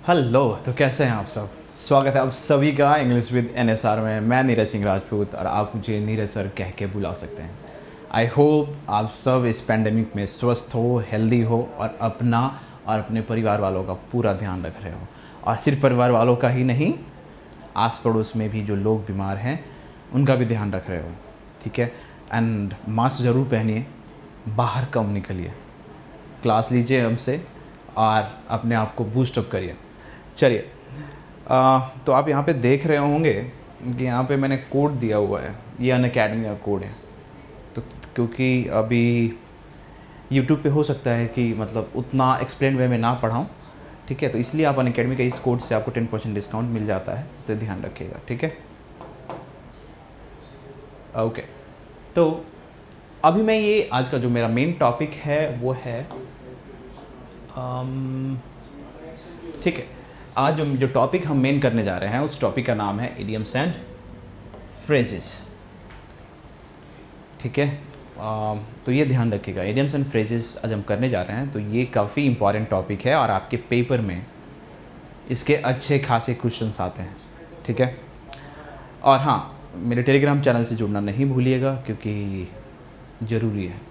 Hello. तो कैसे हैं आप सब? स्वागत है आप सभी का इंग्लिश विद एनएसआर में। मैं नीरज सिंह राजपूत और आप मुझे नीरज सर कह के बुला सकते हैं। आई होप आप सब इस पैंडेमिक में स्वस्थ हो, हेल्दी हो और अपना और अपने परिवार वालों का पूरा ध्यान रख रहे हो। और सिर्फ परिवार वालों का ही नहीं, आस पड़ोस में भी जो लोग बीमार हैं उनका भी ध्यान रख रहे हो। ठीक है। एंड मास्क ज़रूर पहनिए, बाहर कम निकलिए, क्लास लीजिए हमसे और अपने आप को बूस्टअप करिए। चलिए, तो आप यहाँ पे देख रहे होंगे कि यहाँ पे मैंने कोड दिया हुआ है, ये अनअकैडमी का कोड है। तो क्योंकि अभी यूट्यूब पे हो सकता है कि मतलब उतना एक्सप्लेन वे में ना पढ़ाऊँ, ठीक है, तो इसलिए आप अनअकैडमी का इस कोड से आपको 10% डिस्काउंट मिल जाता है, तो ध्यान रखिएगा। ठीक है, ओके। तो अभी मैं ये आज का जो मेरा मेन टॉपिक है वो है ठीक है, आज जो टॉपिक हम मेन करने जा रहे हैं उस टॉपिक का नाम है इडियम्स एंड फ्रेजेस। ठीक है, तो ये ध्यान रखिएगा, इडियम्स एंड फ्रेजेस आज हम करने जा रहे हैं। तो ये काफ़ी इंपॉर्टेंट टॉपिक है और आपके पेपर में इसके अच्छे खासे क्वेश्चंस आते हैं। ठीक है, और हाँ, मेरे टेलीग्राम चैनल से जुड़ना नहीं भूलिएगा क्योंकि ज़रूरी है,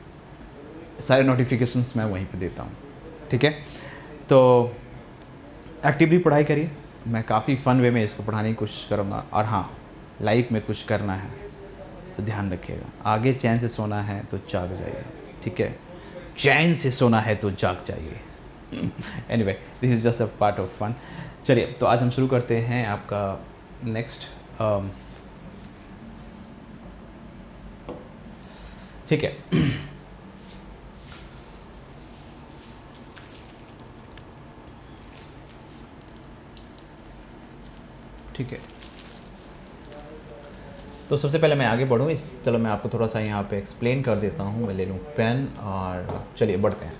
सारे नोटिफिकेशंस मैं वहीं पे देता हूँ। ठीक है, तो एक्टिवली पढ़ाई करिए, मैं काफ़ी फ़न वे में इसको पढ़ाने की कोशिश करूँगा। और हाँ, लाइफ में कुछ करना है तो ध्यान रखिएगा, आगे चैन से सोना है तो जाग जाइए। ठीक है, चैन से सोना है तो जाग जाइए। Anyway, this is just a part of fun. चलिए, तो आज हम शुरू करते हैं आपका नेक्स्ट। ठीक है, ठीक है, तो सबसे पहले मैं आगे बढ़ूँ चलो मैं आपको थोड़ा सा यहाँ पे एक्सप्लेन कर देता हूँ। मैं ले लूँ पेन और चलिए बढ़ते हैं।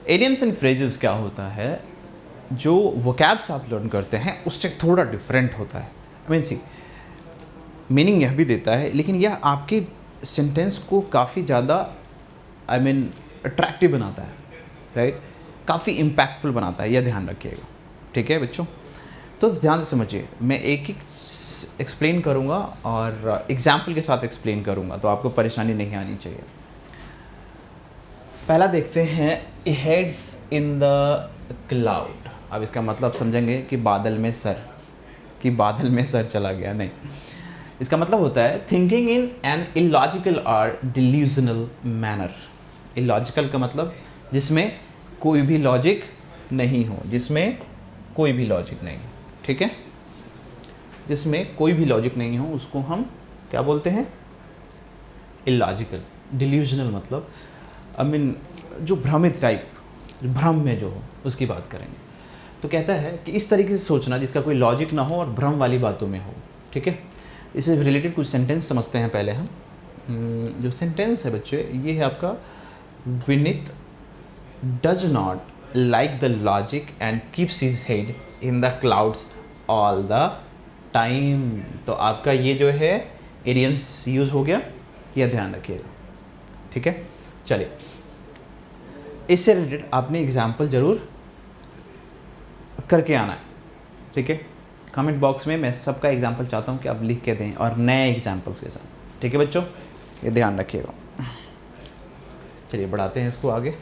इडियम्स एंड फ्रेजेस क्या होता है, जो वोकैब्स आप लर्न करते हैं उससे थोड़ा डिफरेंट होता है। आई मीन सी, मीनिंग यह भी देता है लेकिन यह आपके सेंटेंस को काफ़ी ज़्यादा अट्रैक्टिव बनाता है, राइट, काफ़ी इम्पैक्टफुल बनाता है, यह ध्यान रखिएगा। ठीक है बच्चों, तो ध्यान से समझिए, मैं एक एक एक्सप्लेन करूँगा और एग्जाम्पल के साथ एक्सप्लेन करूँगा, तो आपको परेशानी नहीं आनी चाहिए। पहला देखते हैं, हेड्स इन द क्लाउड। अब इसका मतलब समझेंगे कि बादल में सर चला गया, नहीं, इसका मतलब होता है थिंकिंग इन एन इलॉजिकल और डिल्यूजनल मैनर। इलॉजिकल का मतलब जिसमें कोई भी लॉजिक नहीं हो, जिसमें कोई भी लॉजिक नहीं हो। ठीक है, जिसमें कोई भी लॉजिक नहीं हो उसको हम क्या बोलते हैं, इलॉजिकल। डिल्यूजनल मतलब जो भ्रमित टाइप, भ्रम में जो हो उसकी बात करेंगे। तो कहता है कि इस तरीके से सोचना जिसका कोई लॉजिक ना हो और भ्रम वाली बातों में हो। ठीक है, इससे रिलेटेड कुछ सेंटेंस समझते हैं पहले हम। जो सेंटेंस है बच्चे, ये है आपका, Vineet does not like the logic and keeps his head in the clouds all the time. तो आपका ये जो है इडियम्स यूज़ हो गया, यह ध्यान रखिएगा। ठीक है, चलिए, इससे रिलेटेड आपने एग्जाम्पल ज़रूर करके आना है। ठीक है, कमेंट बॉक्स में मैं सबका एग्जाम्पल चाहता हूँ कि आप लिख के दें और नए एग्जाम्पल्स के साथ। ठीक है बच्चों, ये ध्यान रखिएगा। चलिए बढ़ाते हैं इसको आगे।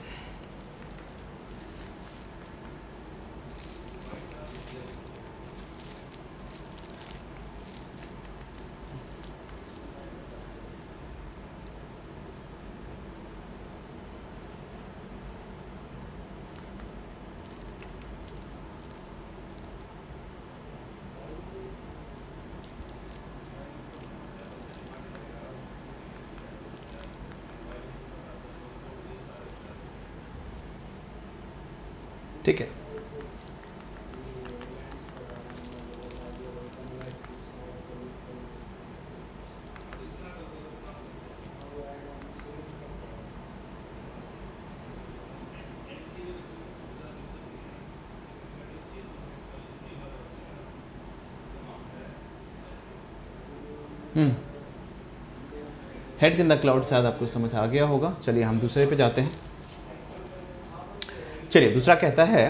ठीक है, हेड्स इन द क्लाउड शायद आपको समझ आ गया होगा। चलिए हम दूसरे पे जाते हैं। चलिए, दूसरा कहता है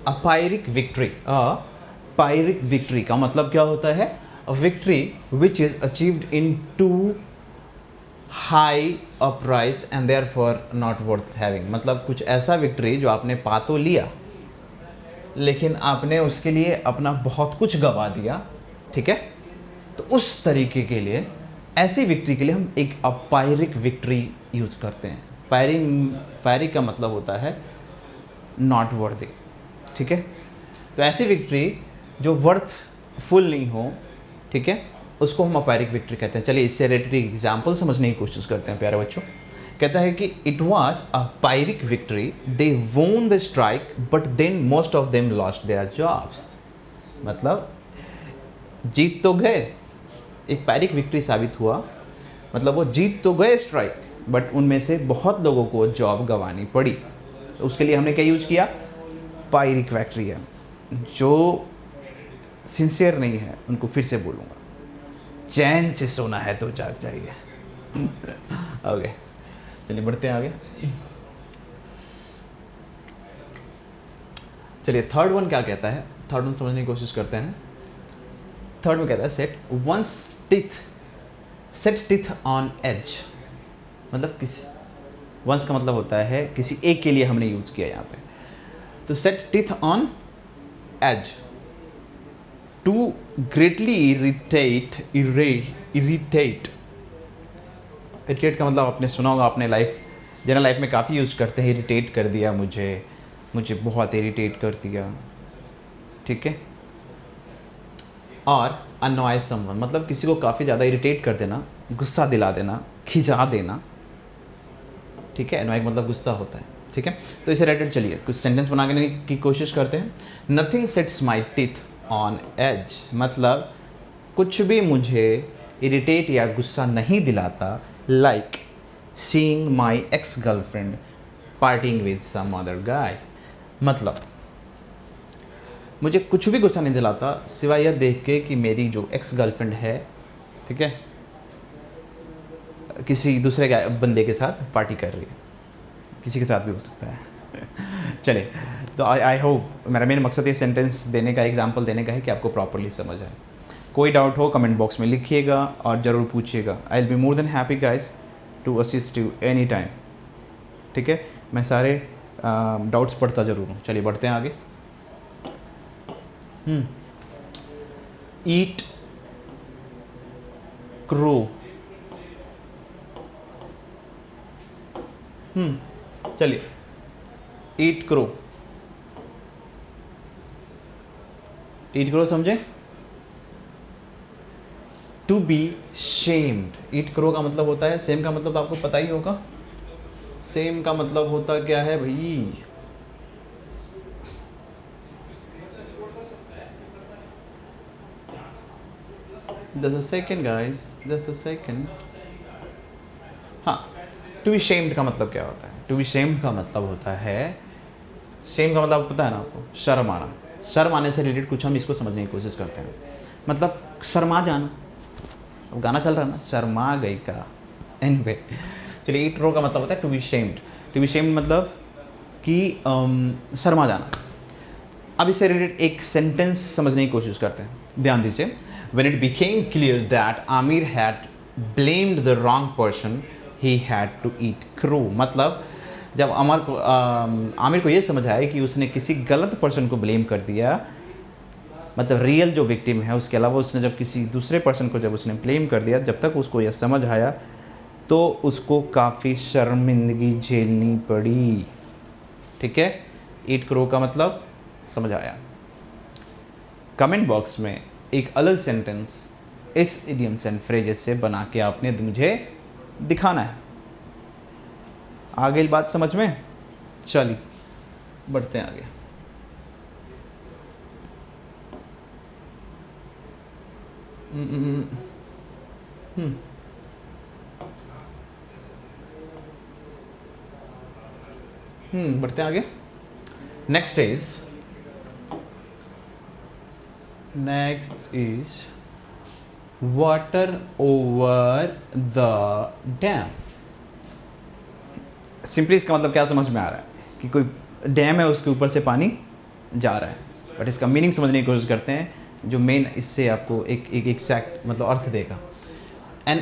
अ पायरिक विक्ट्री, पायरिक विक्ट्री का मतलब क्या होता है? A victory which is achieved in too high a price and therefore not worth having. मतलब कुछ ऐसा विक्ट्री जो आपने पा तो लिया लेकिन आपने उसके लिए अपना बहुत कुछ गवा दिया, ठीक है? तो उस तरीके के लिए, ऐसी विक्ट्री के लिए हम एक पायरिक विक्ट्री यूज करते हैं। पायरिक का मतलब होता है नॉट वर्दी, ठीक है? तो ऐसी विक्ट्री जो वर्थ फुल नहीं हो, ठीक है, उसको हम अपायरिक विक्ट्री कहते हैं। चलिए इससे रिलेटेड एग्जाम्पल समझने की कोशिश करते हैं प्यारे बच्चों। कहता है कि it was a Pyrrhic victory, they won the strike but then most of them lost their jobs. मतलब जीत तो गए, एक पायरिक विक्ट्री साबित हुआ, मतलब वो जीत तो गए स्ट्राइक, बट उनमें से बहुत लोगों को जॉब गंवानी पड़ी। तो उसके लिए हमने क्या यूज किया? पायरिक विक्ट्री है। जो सिंसियर नहीं है उनको फिर से बोलूँगा, चैन से सोना है तो जाग जाइए। ओके, चलिए बढ़ते हैं आगे। चलिए थर्ड वन क्या कहता है, थर्ड वन समझने की कोशिश करते हैं। थर्ड में कहता है set one's teeth, set teeth on edge. मतलब किस, वंस का मतलब होता है किसी एक के लिए हमने यूज किया यहाँ पे। तो set teeth on edge, to greatly irritate, irritate का मतलब आपने सुना होगा, अपने जनरल लाइफ में काफ़ी यूज़ करते हैं। इरिटेट कर दिया मुझे बहुत इरिटेट कर दिया, ठीक है? और अनॉय समवन मतलब किसी को काफ़ी ज़्यादा इरिटेट कर देना, गुस्सा दिला देना, खिंचा देना, ठीक है? अनॉय मतलब गुस्सा होता है, ठीक है? तो इसे रिलेटेड चलिए कुछ सेंटेंस बनाने की कोशिश करते हैं। Nothing sets my teeth on edge, मतलब कुछ भी मुझे इरिटेट या गुस्सा नहीं दिलाता, like seeing my ex girlfriend parting with some other guy. मतलब मुझे कुछ भी गुस्सा नहीं दिलाता सिवाय यह देख के कि मेरी जो एक्स गर्लफ्रेंड है, ठीक है, किसी दूसरे बंदे के साथ पार्टी कर रही है। किसी के साथ भी हो सकता है। चलिए, तो आई होप मेरा मेन मकसद ये सेंटेंस देने का, एग्जांपल देने का है कि आपको प्रॉपरली समझ आए। कोई डाउट हो कमेंट बॉक्स में लिखिएगा और ज़रूर पूछिएगा। I will be more than happy guys to assist you any time, ठीक है? मैं सारे डाउट्स पढ़ता ज़रूर हूँ। चलिए बढ़ते हैं आगे। ईट क्रो, चलिए ईट क्रो, ईट क्रो समझे? To be shamed. Eat crow का मतलब होता है, सेम का मतलब आपको पता ही होगा। सेम का मतलब होता क्या है भाई? Just a second guys, just a second। हाँ, टू बी शेम्ड का मतलब क्या होता है? टू बी शेम्ड का मतलब होता है, शेम का मतलब पता है ना आपको? शर्म आना। शर्म आने से रिलेटेड कुछ हम इसको समझने की कोशिश करते हैं। मतलब शर्मा जाना, अब गाना चल रहा है ना, शर्मा गई का। एनीवे, चलिए ईट रो का मतलब होता है to be shamed. To be shamed मतलब कि शर्मा जाना। अब इससे रिलेटेड एक सेंटेंस समझने की कोशिश करते हैं, ध्यान दीजिए। When it became clear that Amir had blamed the wrong person, he had to eat crow। मतलब जब आमिर को ये समझ आया कि उसने किसी गलत पर्सन को ब्लेम कर दिया, मतलब रियल जो विक्टिम है उसके अलावा उसने जब किसी दूसरे पर्सन को जब उसने ब्लेम कर दिया, जब तक उसको यह समझ आया तो उसको काफ़ी शर्मिंदगी झेलनी पड़ी, ठीक है? ईट क्रो का मतलब समझ आया। कमेंट बॉक्स में एक अलग सेंटेंस इस इडियम्स एंड फ्रेजेस से बना के आपने मुझे दिखाना है। आ गई बात समझ में? चलिए बढ़ते हैं आगे। बढ़ते हैं आगे। Next is water over the dam. Simply इसका मतलब क्या समझ में आ रहा है कि कोई डैम है, उसके ऊपर से पानी जा रहा है, बट इसका मीनिंग समझने की कोशिश करते हैं जो मेन इससे आपको एक एग्जैक्ट मतलब अर्थ देगा। एन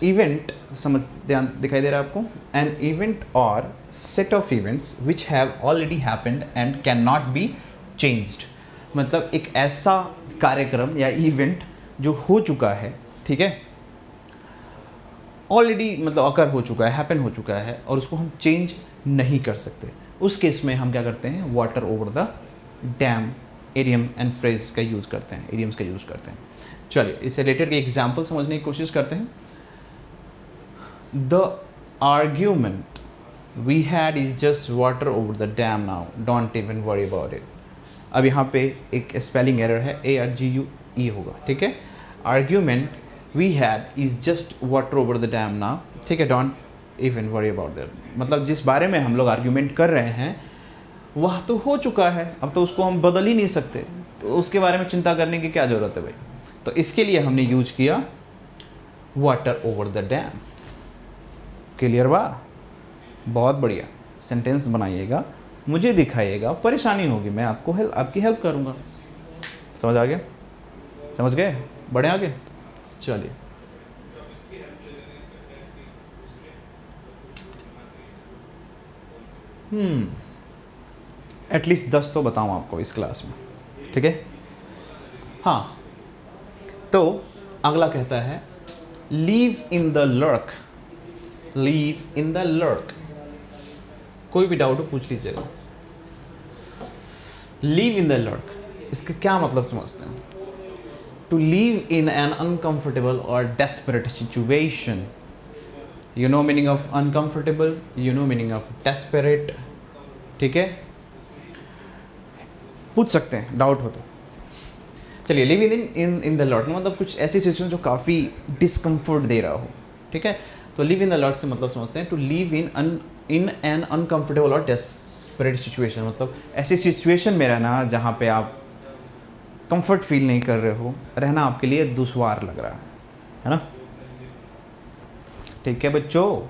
इवेंट समझ ध्यान दिखाई दे रहा है आपको? एन इवेंट और set of events which have already happened and can not be changed, मतलब एक ऐसा कार्यक्रम या इवेंट जो हो चुका है, ठीक है, ऑलरेडी मतलब अकर हो चुका है, हैपन हो चुका है और उसको हम चेंज नहीं कर सकते। उस केस में हम क्या करते हैं? Water over the dam idiom and phrase का यूज़ करते हैं, एडियम्स का यूज़ करते हैं। चलिए इससे रिलेटेड एक एग्जाम्पल समझने की कोशिश करते हैं। The argument we had is just water over the dam now, don't even worry about it. अब यहाँ पे एक स्पेलिंग एरर है, ARGUE होगा, ठीक है। Argument we had is just water over the dam now, ठीक है, don't even worry about that, मतलब जिस बारे में हम लोग आर्ग्यूमेंट कर रहे हैं वह तो हो चुका है, अब तो उसको हम बदल ही नहीं सकते, तो उसके बारे में चिंता करने की क्या ज़रूरत है भाई। तो इसके लिए हमने यूज किया water over the dam. Clear बा? बहुत बढ़िया। सेंटेंस बनाइएगा, मुझे दिखाइएगा, परेशानी होगी मैं आपकी हेल्प करूँगा। समझ आ गया? समझ गए? बढ़े आगे? चलिए एटलीस्ट 10 तो बताऊँ आपको इस क्लास में, ठीक है। हाँ, तो अगला कहता है leave in the lurk, leave in the lurk. कोई भी डाउट हो पूछ लीजिएगा। लीव इन द लर्क, इसका क्या मतलब समझते हैं? To live in an uncomfortable और desperate situation. You know meaning of uncomfortable, you know meaning of desperate, ठीक है, पूछ सकते हैं डाउट हो तो। चलिए लिव इन द लर्क मतलब कुछ ऐसी सिचुएशन जो काफ़ी डिस्कम्फर्ट दे रहा हो, ठीक है। तो लिव इन द लर्क से मतलब समझते हैं to live in an uncomfortable और डेस्परेट सिचुएशन, मतलब ऐसी सिचुएशन में रहना जहाँ पे आप कंफर्ट फील नहीं कर रहे हो, रहना आपके लिए दुश्वार लग रहा है ना। ठीक है बच्चों,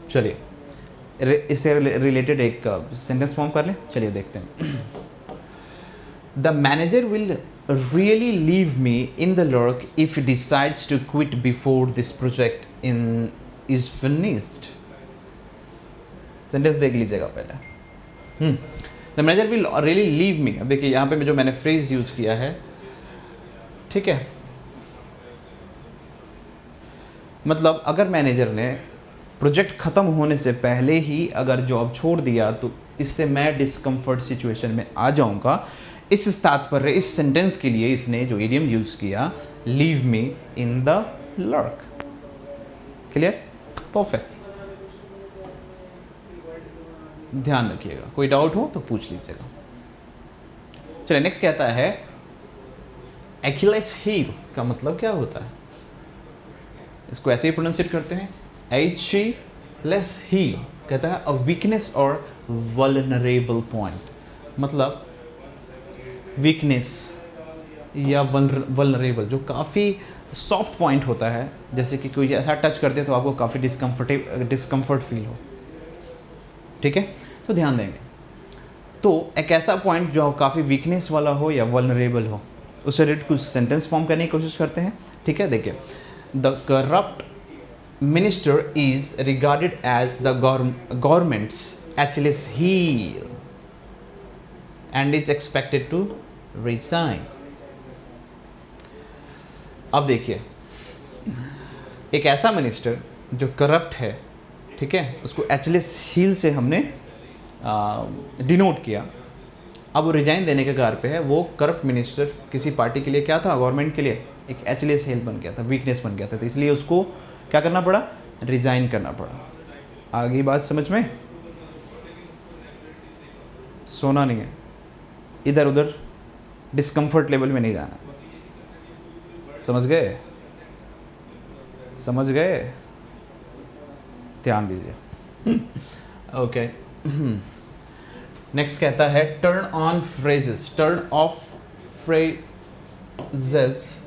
चलिए इससे रिलेटेड एक सेंटेंस फॉर्म कर लें। चलिए देखते हैं। The manager will really leave me in the lurk if he decides to quit before this project is finished. Sentence देख लीजिएगा पहले। The manager will really leave me. अब देखिए यहाँ पे जो मैंने फ्रेज यूज किया है, ठीक है, मतलब अगर मैनेजर ने प्रोजेक्ट ख़त्म होने से पहले ही अगर जॉब छोड़ दिया तो इससे मैं डिस्कम्फर्ट सिचुएशन में आ जाऊँगा। इस तात्पर्य इस सेंटेंस के लिए इसने जो इडियम यूज़ किया, leave me in the lurk. Clear? Perfect. ध्यान रखिएगा, कोई डाउट हो तो पूछ लीजिएगा। चलिए नेक्स्ट कहता है एक्हिलेस हील का मतलब क्या होता है? इसको ऐसे ही प्रोनाउंसिएट करते हैं, एच-लेस हील। कहता है अ वीकनेस और वल्नरेबल पॉइंट, मतलब वीकनेस या वल्नरेबल जो काफ़ी सॉफ्ट पॉइंट होता है, जैसे कि कोई ऐसा टच करते तो आपको काफ़ी डिस्कम्फर्ट फील हो, ठीक है, तो ध्यान देंगे। तो एक ऐसा पॉइंट जो काफ़ी वीकनेस वाला हो या वल्नरेबल हो, उससे रिलेटेड कुछ सेंटेंस फॉर्म करने की कोशिश करते हैं, ठीक है। देखिए, the corrupt minister is regarded as the government's Achilles heel and is expected to resign. अब देखिए, एक ऐसा मिनिस्टर जो करप्ट है, ठीक है, उसको एचलेस हील से हमने डिनोट किया। अब वो रिजाइन देने के कार पे है। वो करप्ट मिनिस्टर किसी पार्टी के लिए क्या था? गवर्नमेंट के लिए एक एचलेस हील बन गया था, वीकनेस बन गया था, तो इसलिए उसको क्या करना पड़ा? रिजाइन करना पड़ा। आगे बात समझ में? सोना नहीं है, इधर उधर डिस्कम्फर्ट लेवल में नहीं जाना। समझ गए? समझ गए? ध्यान दीजिए। ओके, नेक्स्ट कहता है turn on phrases, turn of phrases.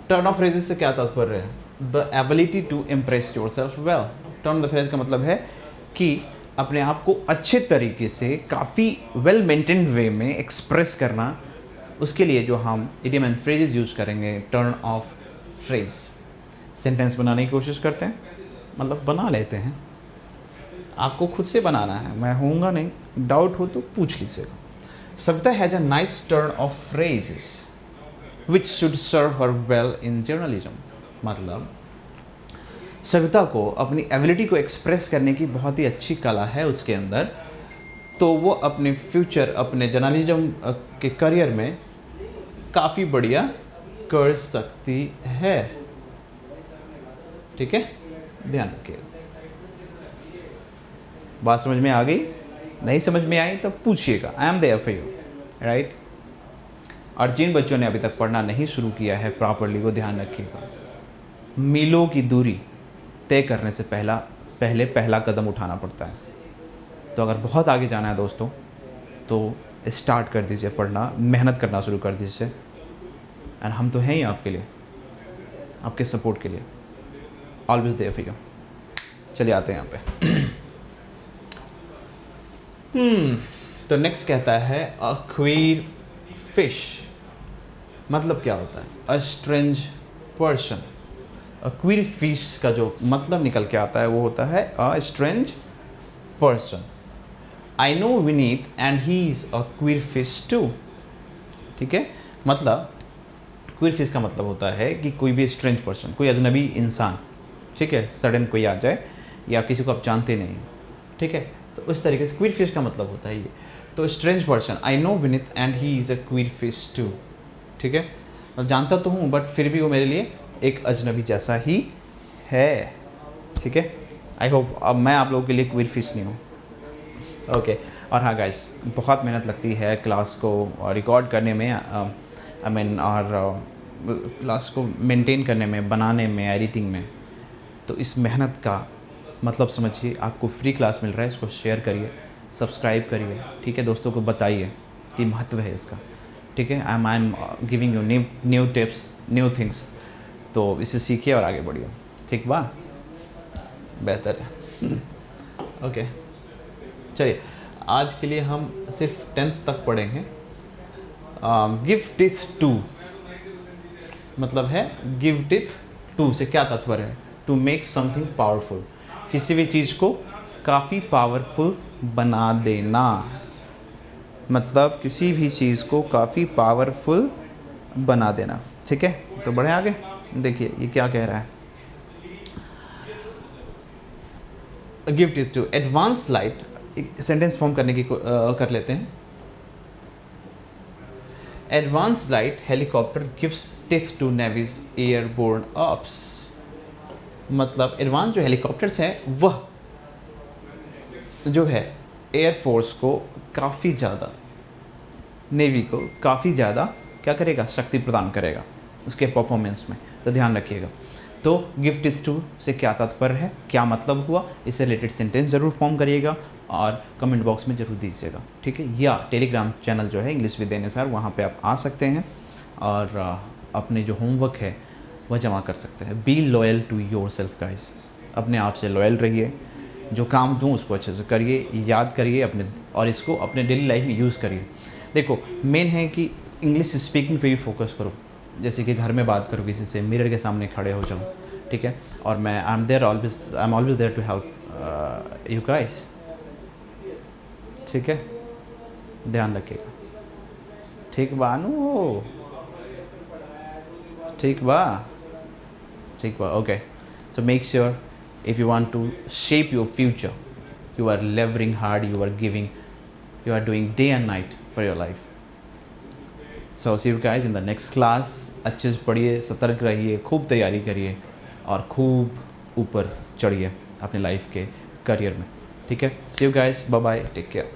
Turn of phrases से क्या तात्पर्य है? The ability to impress yourself well. Turn the phrase का मतलब है कि अपने आप को अच्छे तरीके से काफ़ी वेल मेंटेन्ड वे में एक्सप्रेस करना, उसके लिए जो हम इडियम एंड फ्रेजेस यूज़ करेंगे, टर्न ऑफ फ्रेज। सेंटेंस बनाने की कोशिश करते हैं, मतलब बना लेते हैं, आपको खुद से बनाना है, मैं होऊंगा नहीं, डाउट हो तो पूछ लीजिएगा। Savita has a nice turn of phrases which should serve her well in journalism. मतलब सविता को अपनी एबिलिटी को एक्सप्रेस करने की बहुत ही अच्छी कला है उसके अंदर, तो वो अपने फ्यूचर, अपने जर्नलिज्म के करियर में काफ़ी बढ़िया कर सकती है। ठीक है, ध्यान रखिएगा। बात समझ में आ गई? नहीं समझ में आई तो पूछिएगा, I am there for you, right. और जिन बच्चों ने अभी तक पढ़ना नहीं शुरू किया है प्रॉपरली, वो ध्यान रखिएगा, मीलों की दूरी तय करने से पहले पहला कदम उठाना पड़ता है। तो अगर बहुत आगे जाना है दोस्तों, तो स्टार्ट कर दीजिए पढ़ना, मेहनत करना शुरू कर दीजिए। एंड हम तो हैं ही आपके लिए, आपके सपोर्ट के लिए, ऑलवेज देयर फॉर यू। चलिए आते हैं यहाँ पे। तो नेक्स्ट कहता है अ क्वीर फिश। मतलब क्या होता है? A strange person. A queer fish का जो मतलब निकल के आता है वो होता है a strange person. I know Vineet and he is a queer fish too. ठीक है, मतलब क्वीर फिश का मतलब होता है कि कोई भी स्ट्रेंज पर्सन, कोई अजनबी इंसान, ठीक है, सडन कोई आ जाए या किसी को आप जानते नहीं, ठीक है, तो उस तरीके से क्वीर फिश का मतलब होता है ये। तो strange person, I know Vineet and he is a queer fish too. ठीक है, मैं जानता तो हूँ बट फिर भी वो मेरे लिए एक अजनबी जैसा ही है। ठीक है, आई होप अब मैं आप लोगों के लिए क्वीर फिश नहीं हूँ। ओके और हाँ गाइस, बहुत मेहनत लगती है क्लास को रिकॉर्ड करने में, आई मीन और क्लास को मेंटेन करने में, बनाने में, एडिटिंग में। तो इस मेहनत का मतलब समझिए, आपको फ्री क्लास मिल रहा है, इसको शेयर करिए, सब्सक्राइब करिए, ठीक है, दोस्तों को बताइए कि महत्व है इसका। ठीक है, I am giving you new tips, new things, तो इसे सीखिए और आगे बढ़िए। ठीक बा, बेहतर है। ओके चलिए, आज के लिए हम सिर्फ 10th तक पढ़ेंगे। गिव टिथ टू मतलब है, गिव टिथ टू से क्या तात्पर्य है? टू मेक समथिंग पावरफुल, किसी भी चीज़ को काफ़ी पावरफुल बना देना। मतलब किसी भी चीज़ को काफ़ी पावरफुल बना देना। ठीक है, तो बढ़े आगे, देखिए ये क्या कह रहा है। Give teeth to advance light, sentence form करने की कर लेते हैं। Advance light helicopter gives teeth to navy's airborne ops. मतलब एडवांस जो हेलीकॉप्टर्स हैं वह जो है एयरफोर्स को काफ़ी ज़्यादा, नेवी को काफ़ी ज़्यादा क्या करेगा? शक्ति प्रदान करेगा उसके परफॉर्मेंस में। तो ध्यान रखिएगा। तो गिव टिथ टू से क्या तात्पर्य है, क्या मतलब हुआ, इससे रिलेटेड सेंटेंस ज़रूर फॉर्म करिएगा और कमेंट बॉक्स में ज़रूर दीजिएगा। ठीक है, या टेलीग्राम चैनल जो है इंग्लिश विद एनएसआर, वहाँ पे आप आ सकते हैं और अपने जो होमवर्क है वह जमा कर सकते हैं। Be loyal to yourself guys, अपने आप से लॉयल रहिए, जो काम दूँ उसको अच्छे से करिए, याद करिए अपने, और इसको अपने डेली लाइफ में यूज़ करिए। देखो मेन है कि इंग्लिश स्पीकिंग पे भी फोकस करो, जैसे कि घर में बात करो किसी से, मिरर के सामने खड़े हो जाओ। ठीक है, और मैं I am always there to help you guys. ठीक है, ध्यान रखिएगा। ठीक बा नु, ठीक बा, ठीक बा। Okay, so make sure if you want to shape your future, you are laboring hard, you are doing day and night for your life. So see you guys in the next class. अच्छे से पढ़िए, सतर्क रहिए, खूब तैयारी करिए और खूब ऊपर चढ़िए अपने लाइफ के करियर में। ठीक है, see you guys, bye bye, take care.